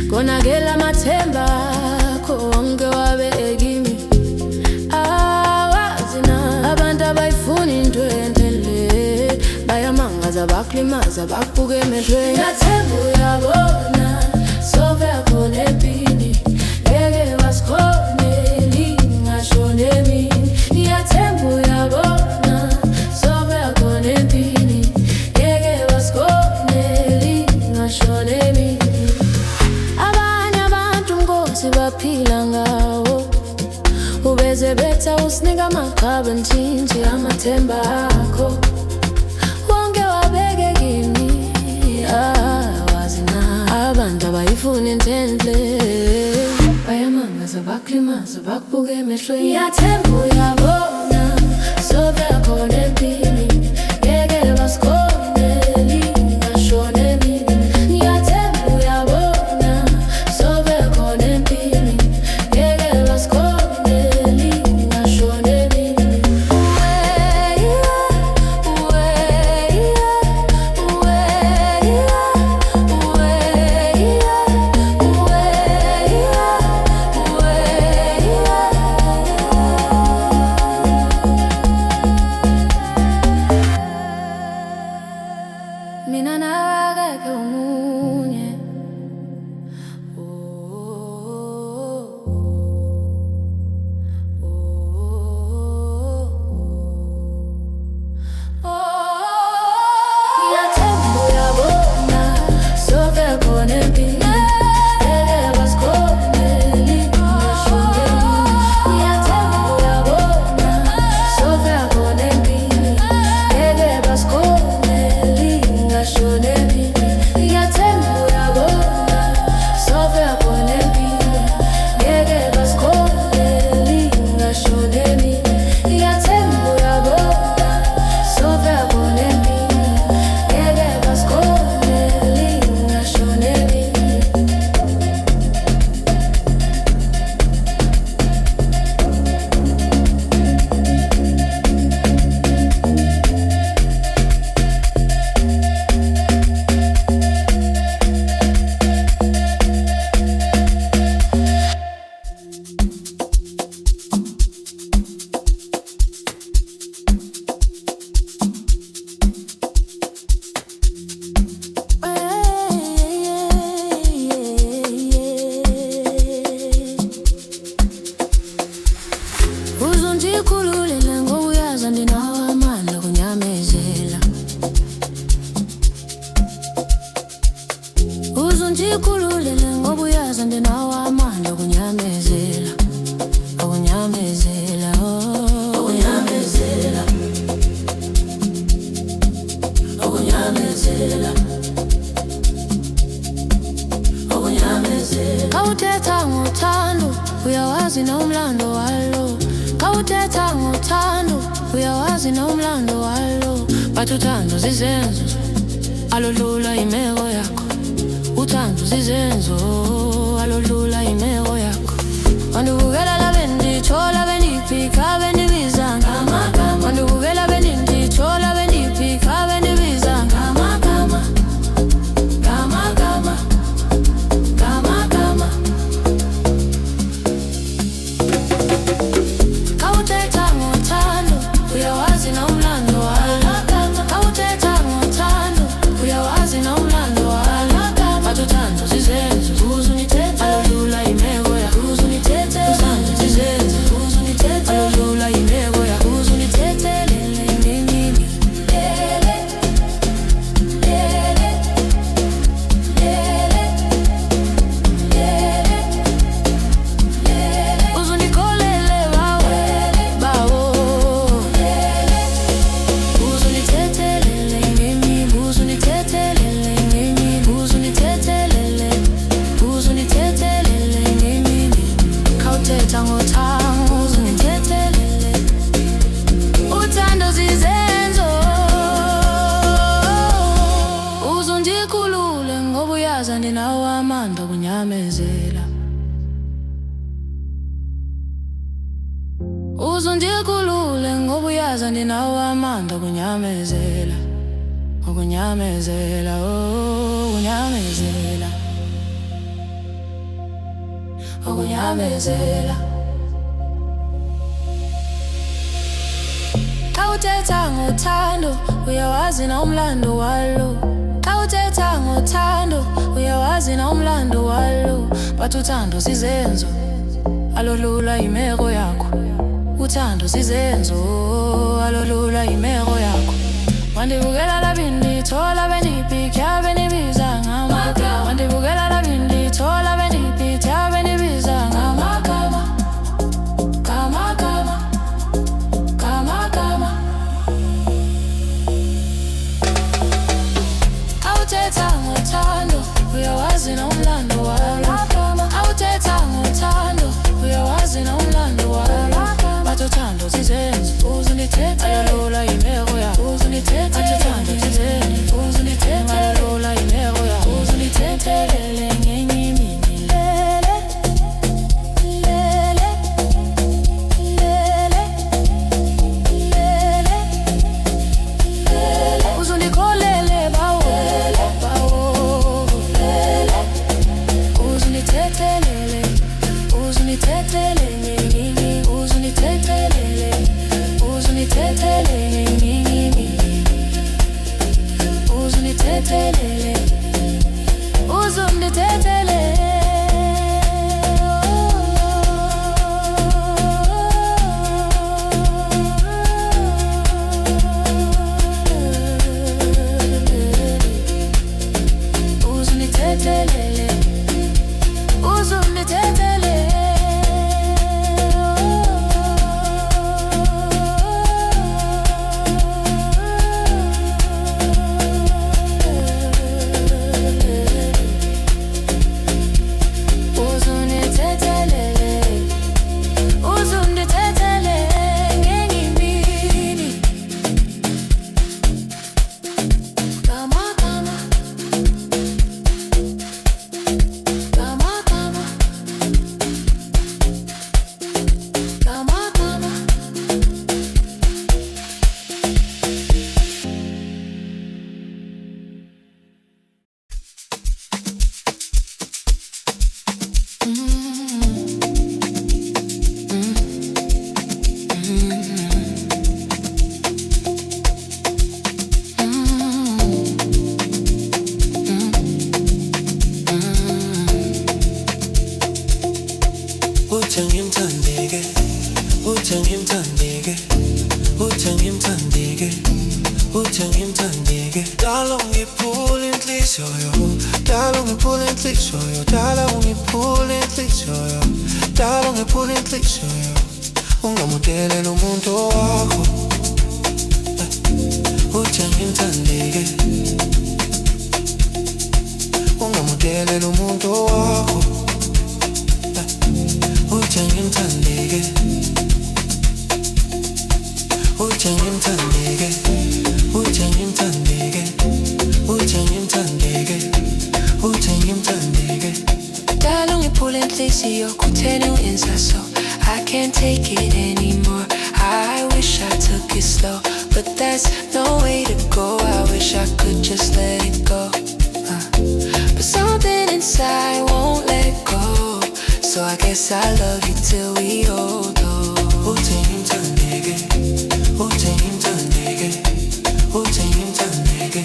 Konakela mathemba konke wabekimi awazina abantu abayifuna into entele bayamangaza bakulimaza bakubuka emehlweni yathemba uyabona sove khona empini ngeke wasikhoneli ngashone emini yathemba uyabona sove khona empini ngeke wasikhoneli ngashone emini baphila ngawo ubeze betha usinika amagqaba ntshintshi amathemba akho wonke wabeke kimi wazi na abantu abayifuna into enhle bayamangaza bakulimaza bakubuka emehlweni yathemba uyabona sove khona empini ngeke basikhoneli ngashone emini yathemba uyabona sove khona empini ngeke basikhoneli ngashone emini mina nawe akekho omunye yathemba uyabona sove khona empini ngeke basikhoneli ngashone emini yathemba uyabona sove khona empini ngeke basikhoneli ngashone emini yathemba uyabona sove khona empini ngeke basikhoneli ngashone emini yathemba uyabona sove khona empini ngeke basikhoneli ngashone emini uzondikhulula ngokuyazi andinawo amandla kunyamezela uzondikhulula ngokuyazi andinawo amandla kunyamezela ukunyamezela ukunyamezela ukunyamezela ukunyamezela kawuthetha ngothando uyawazi nomlando walo kawuthetha ngothando uyawazi nomlando walo bathi uthando zizenzo alodlula imeko yakho uthando zizenzo alodlula imeko yakho mandibukela labendithola bendiphika bendibiza ngamagama mandibukela bendithola bendiphika bendibiza ngamagama ngamagama ngamagama kawuthetha ngothando uyawazi nomlando walo kawuthetha ngothando uyawazi nomlando walo bathi uthando zizenzo uzunithetha alodlula imeko yakho uzunithetha uthando zizenzo uzunithetha alodlula imeko uyaza ndinawo amandla okunyamezela, ukunyamezela, oh, ukunyamezela, ukunyamezela. Awuthetha ngothando uyawazi na umlando walo. Awuthetha ngothando uyawazi na umlando walo. But uthando sizenzo alolula imeko yakho. Uthando sizenzo alolula imeko yakho. Wandibukela labindi thola benipikya benibiza ngamagama. Wandibukela labindi thola benipikya benibiza ngamagama. Kama kama kama kama. Awuthetha ngothando uyawazi na umlando walo. Awuthetha ngothando uyawazi na umlando walo. Bathi uthando sizenzo uzundithethe alolula imeko yakho. Uzundithethe uthando sizenzo uzundithethe alolula imeko yakho. Uzundithethelele ngenye imini lele lele lele lele lele. Uzundikholele bawo bawo lele. Uzundithethelele uzundithethelele ngenye imini. Uzundithethelele uzundithethelele ngenye imini. Uzundithethelele uzundithethelele. Uzundithethelele uzundithethelele. Ungamudele umuntu wakho. Uthi ngimthandeke. Ungamudele umuntu wakho. Uthi ngimthandeke. Uthi ngimthandeke. Uthi ngimthandeke. Uthi ngimthandeke. Uthi ngimthandeke. Dala ungiphula inhliziyo kutheni ungenza so. I can't take it anymore. I wish I took it slow, but there's no way to go. I wish I could just let it go. But something inside won't let go. So I guess I love you till we old. Uthi ngimthandeke. Uthi ngimthandeke. Uthi ngimthandeke.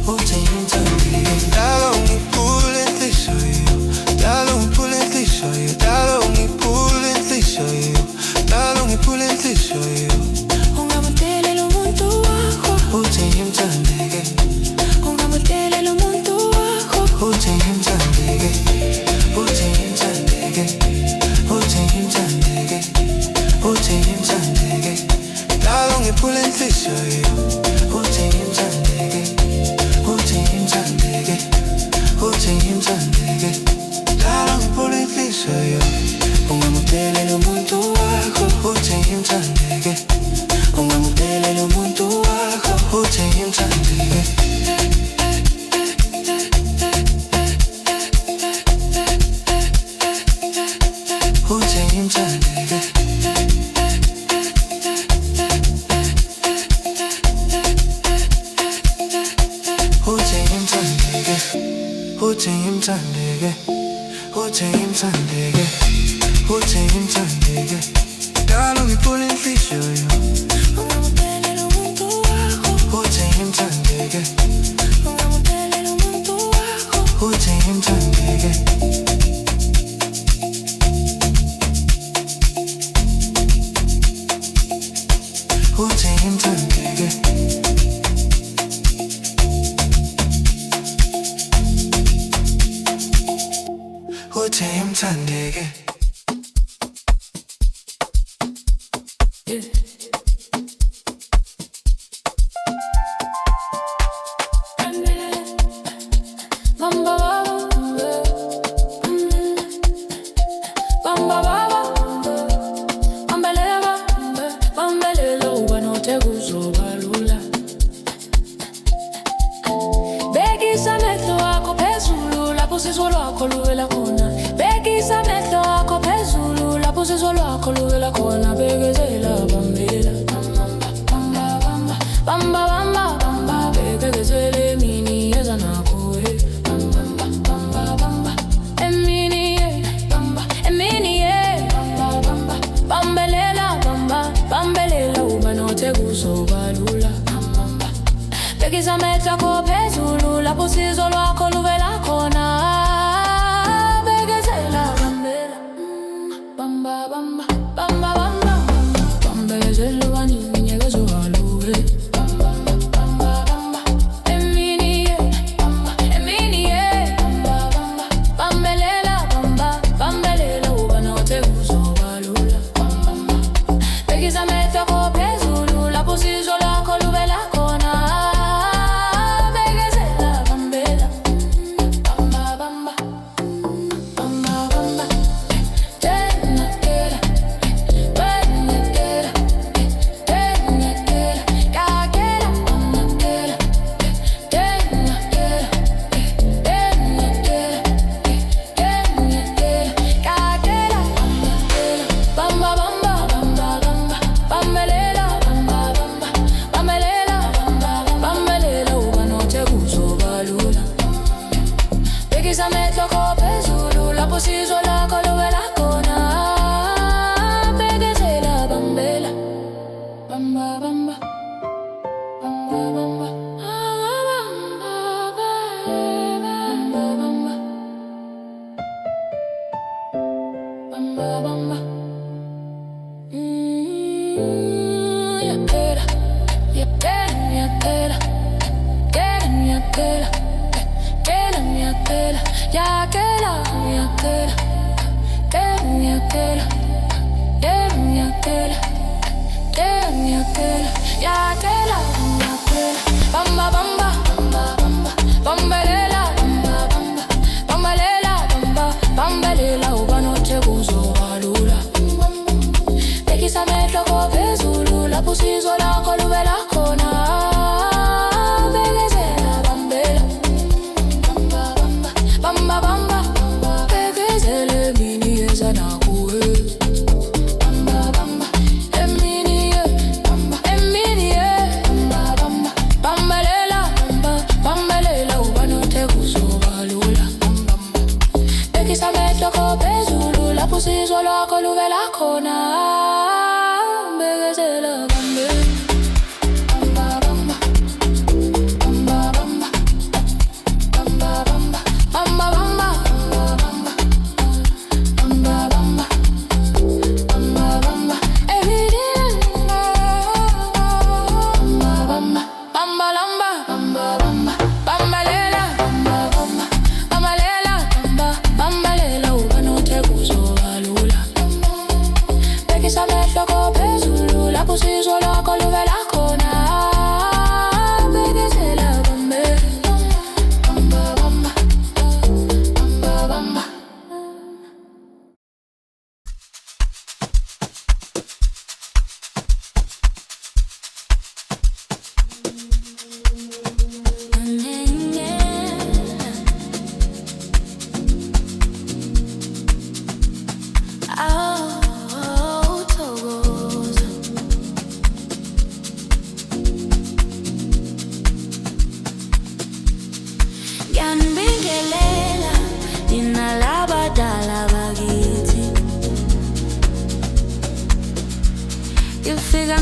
Uthi ngimthandeke. Dala ungiphula inhliziyo. Dala ungiphula inhliziyo. Dala ungiphula inhliziyo. Dala ungiphula inhliziyo. Ungamudele umuntu wakho. Uthi ngimthandeke. Ungamudele umuntu wakho. Uthi ngimthandeke. Uthi ngimthandeke. Uthi ngimthandeke. Uthi ngimthandeke. Dala ungiphula inhliziyo. Uthi ngimthandeke. Uthi ngimthandeke. Uthi ngimthandeke. Dala ungiphula inhliziyo. Ungamudele umuntu wakho. Uthi ngimthandeke. Ungamudele umuntu wakho. Uthi ngimthandeke. Uthi ngimthandeke. uthi ngimthandeke. Uthi ngimthandeke.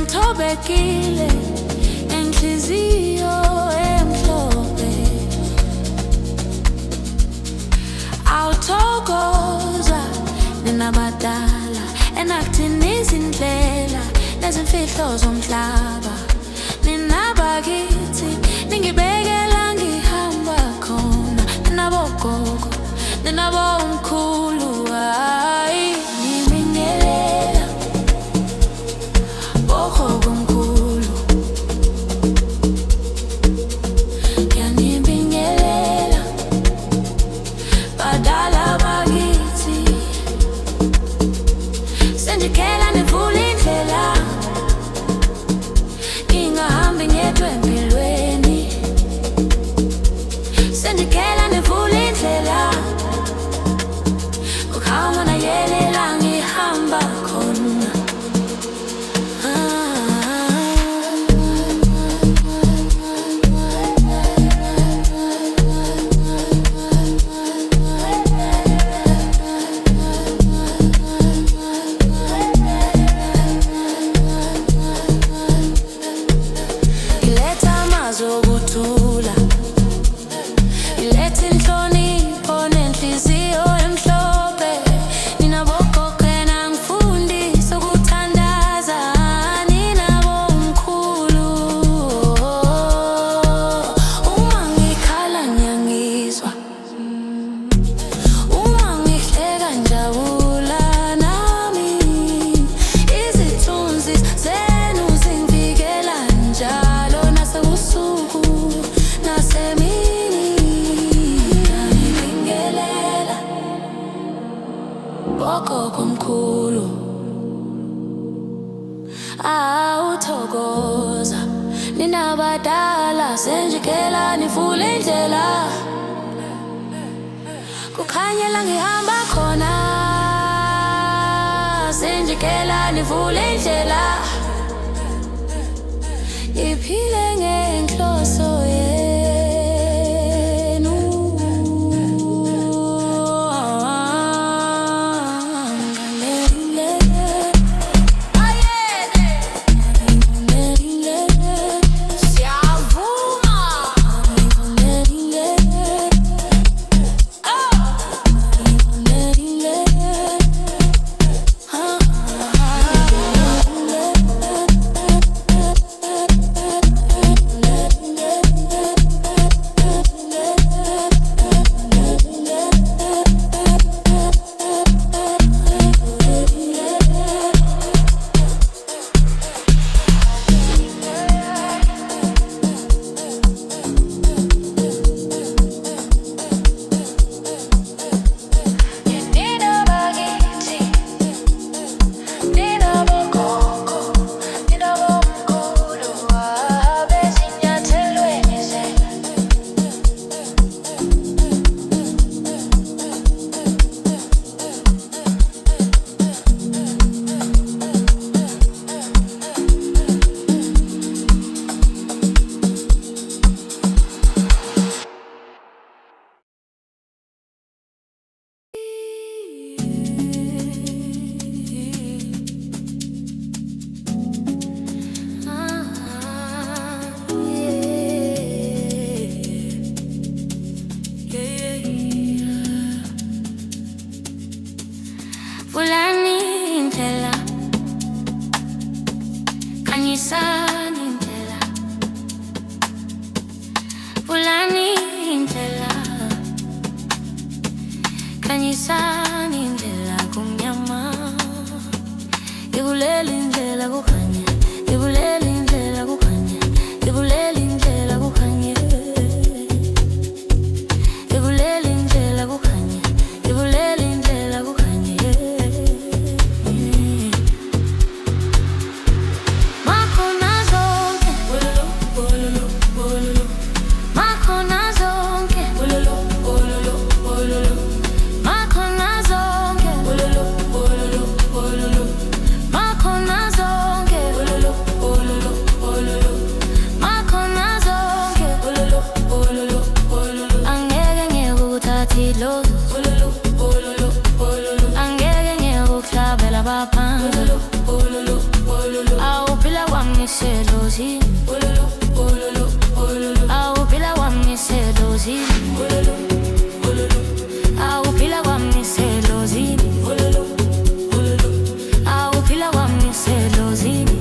Ngithobekile enhliziyo emhlophe, awuthokoza ninabadala enakuthini izindlela nezimfihlo zomhlaba. Nina bakithi ningibekela ngihamba khona, ninabogogo ninabomkhulu, hayi nibingelela bogogo mkhulu, yanibingelela badala bakithi. Sendikela nivule indlela, ngingahambi ngedwa empilweni. Sendikela nivule indlela, ukhawuma nayelela ngihamba khona. Iletha amazwi okuthula, iletha inhlonipho nenhliziyo emhlophe. Ninabogogo nangifundisa ukuthandaza, ninabomkhulu. Uma ngikhala ngiyangizwa, uma ngihleka ngijabula nami. Izithunzi zenu zingivikela njalo, nasebusuku nasemini. Yanibingelela bogogo mkhulu, awuthokoza ninabadala. Sendikela nivule indlela, kukhanyela ngihamba khona. Sendikela nivule indlela, ngiphile ngenhloso yenu. Siyavuma. Nina bakithi ninabogogo ninabomkhulu, abezinyathelweni zenu. Vulani indlela, khanyisani indlela. Vulani indlela, khanyisani indlela kumnyama. Ivuleni indlela kukhanye, ivuleni indlela kukhanye, ivuleni indlela kukhanye. Ivuleni indlela kukhanye, ivuleni indlela kukhanye. Makhona zonke, makhona zonke, makhona zonke, makhona zonke, makhona zonke. Angeke ngikuthathe idlozi, angeke ngikuhlabela baphansi. Awuphila kwami ngisedlozini, awuphila kwami ngisedlozini, awuphila kwami ngisedlozini, awuphila kwami ngisedlozini.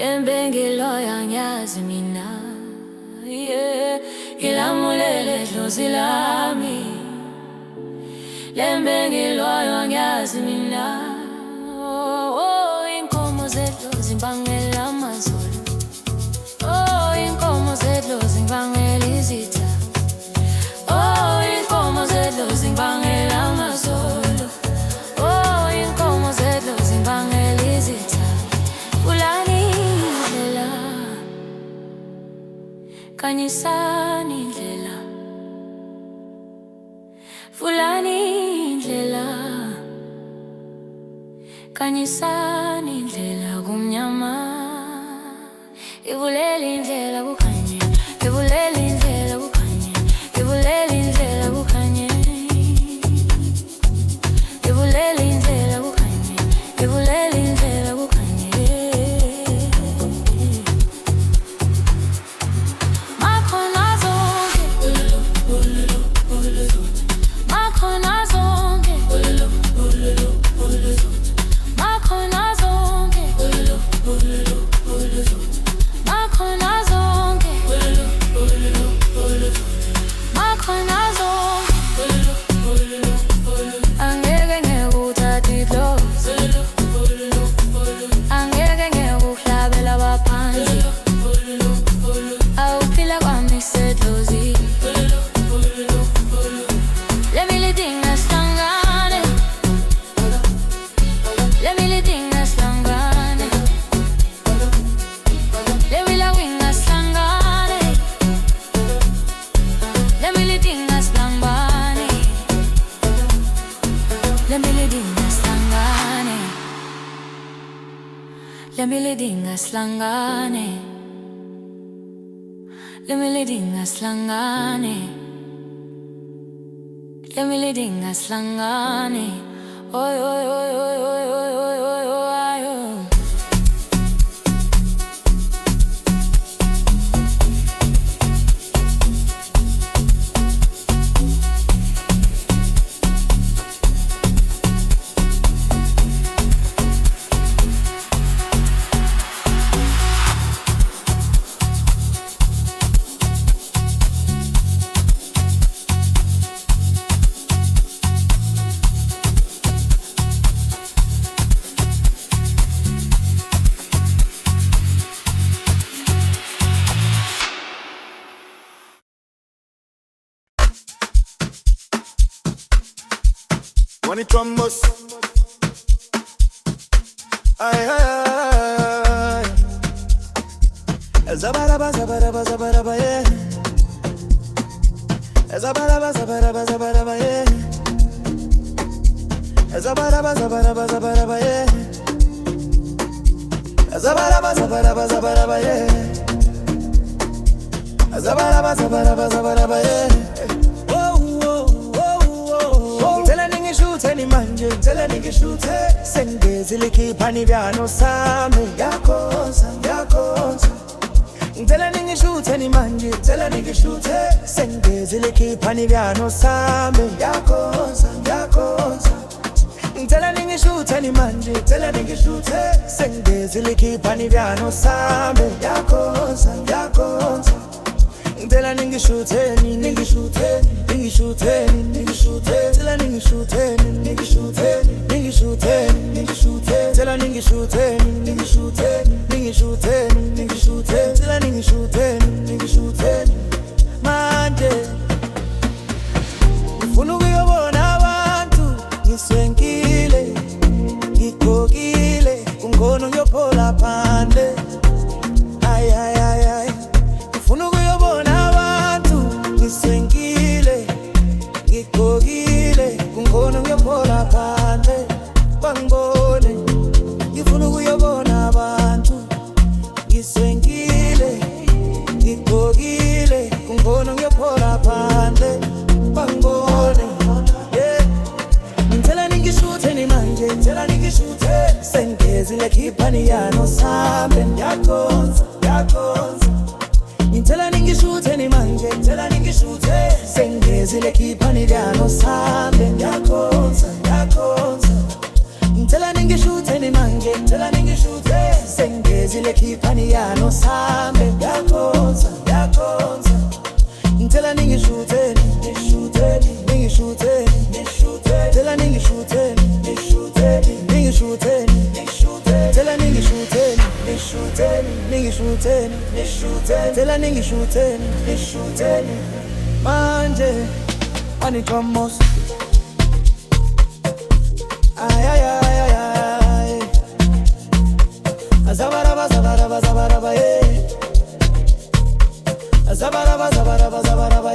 Lembengiloyo angiyazi mina, yeah. Ngilamulele dlozi lami. Lembengiloyo angiyazi mina, oh, inkomo zedlozi zibangela amazolo. Oh, inkomo zedlozi zibangela izitha. Oh, inkomo zedlozi zibangela amazolo. Oh, inkomo zedlozi zibangela izitha. Fulani indlela, khanyisani indlela. Fulani indlela, khanyisani indlela kumnyama. Ivulele indlela kukhanye, ivulele indlela kukhanye, ivulele indlela kukhanye. Ivulele indlela kukhanye, ivulele indlela kukhanye. Makhona zonke, makhona zonke, makhona zonke, makhona zonke, makhona zonke. Angeke ngekuthathe idlozi, angeke ngekuhlabela abaphansi. Awuphila kwami sedlozi. Lemilidinga sihlangane, lemilidinga sihlangane, lemilawinga sihlangane, lemilidinga sihlangane, lemilidinga sihlangane, lemilidinga sihlangane, lemilidinga sihlangane, lemilidinga sihlangane. Oy oy oy oy oy oy oy oy oy oy. When it rumbles, ay ay ay, zabaraba zabaraba zabaraba yeah, zabaraba zabaraba zabaraba yeah, zabaraba zabaraba zabaraba yeah, zabaraba zabaraba zabaraba yeah, zabaraba zabaraba zabaraba yeah. Shoote ni manje, tela ningishute. Sengezi likhipani vyano sami, yakonza, yakonza. Tela ningishute ni manje, tela ningishute. Sengezi likhipani vyano sami, yakonza, yakonza. Tela ningishute ni manje, tela ningishute. Sengezi likhipani vyano sami, yakonza, yakonza. Tela ningishute, ningishute, ningishute, ningishute. Tela ningishute, ningishute, ningishute, ningishute. Tela ningishute, ningishute, ningishute, ningishute. Tela ningishute, ningishute. Manje ufuna ukuyobona abantu ngiswenkile, ngigqokile, kungono ngiyophola phandle. Ay ay ay ay, ufuna ukuyobona ngiswenkile, ngigqokile, kungono ngiyophola phandle. Bangibone, ngifuna ukuyobona abantu ngiswenkile, ngigqokile, kungono ngiyophola phandle. Bangibone, yeah. Ngithela ningishuthe ni manje, ngithela ningishuthe. Sengezile khiphani yano sambe, yakonza, yakonza. Ngithela ningishuthe ni manje, ngithela ningishuthe. Sengezile khiphani vyano sambe, yakonza, yakonza. Ngithela ningishuthe ni manje, ngithela ningishuthe. Sengezile sengezile khiphani yano sambe yakhonza ngicela ningishuteni cela ningishuteni cela ningishuteni cela ningishuteni manje anithomosa ay ay ay ay ay azabaraba zabaraba zabaraba azabaraba zabaraba zabaraba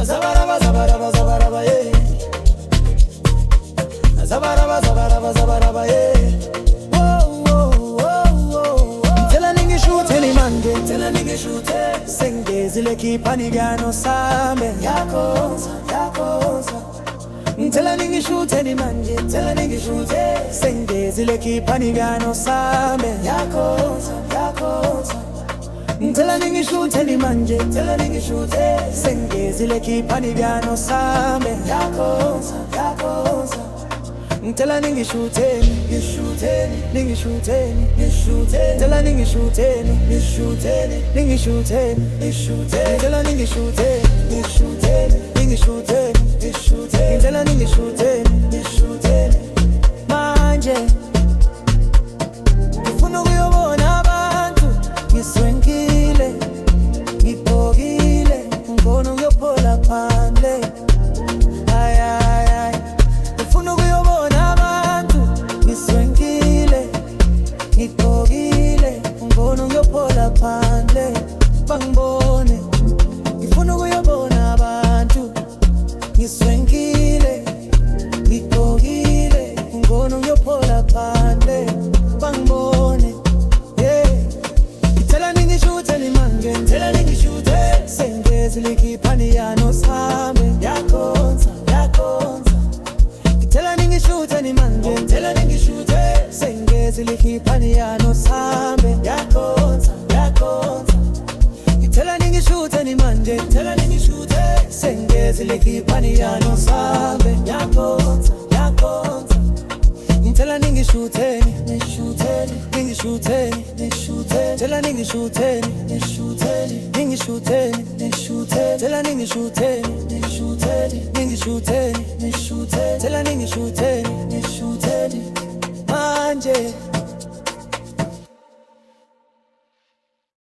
azabaraba zabaraba zabaraba azabaraba zabaraba zabaraba tela ningishuteni manje tela ningishuteni sengezile khiphani yano sambe yakhonza tela ningishuteni manje tela ningishuteni sengezile khiphani yano sambe yakhonza tela ningishuteni manje tela ningishuteni sengezile khiphani yano sambe yakhonza tela ningishuteni tela ningishuteni tela ningishuteni tela ningishuteni manje ngifuna ukuyobona abantu ngiswenkile ngibhokile ngibona ngiyophola phandle ay ay ay ngifuna ukuyobona abantu ngiswenkile ngibhokile ngibona ngiyophola phandle bangibone ngifuna ukuyobona abantu ngiswenkile ngibhokile ngibona ngiyophola phandle bangibone tela ningishuteni manje tela ningishuteni sengezile khiphani yano sambe yakhonza tela ningishuteni manje tela ningishuteni sengezile khiphani yano sambe yakhonza tela ningishuteni manje tela ningishuteni sengezile khiphani yano sambe yakhonza tela ningishuteni tela ningishuteni tela ningishuteni tela ningishuteni manje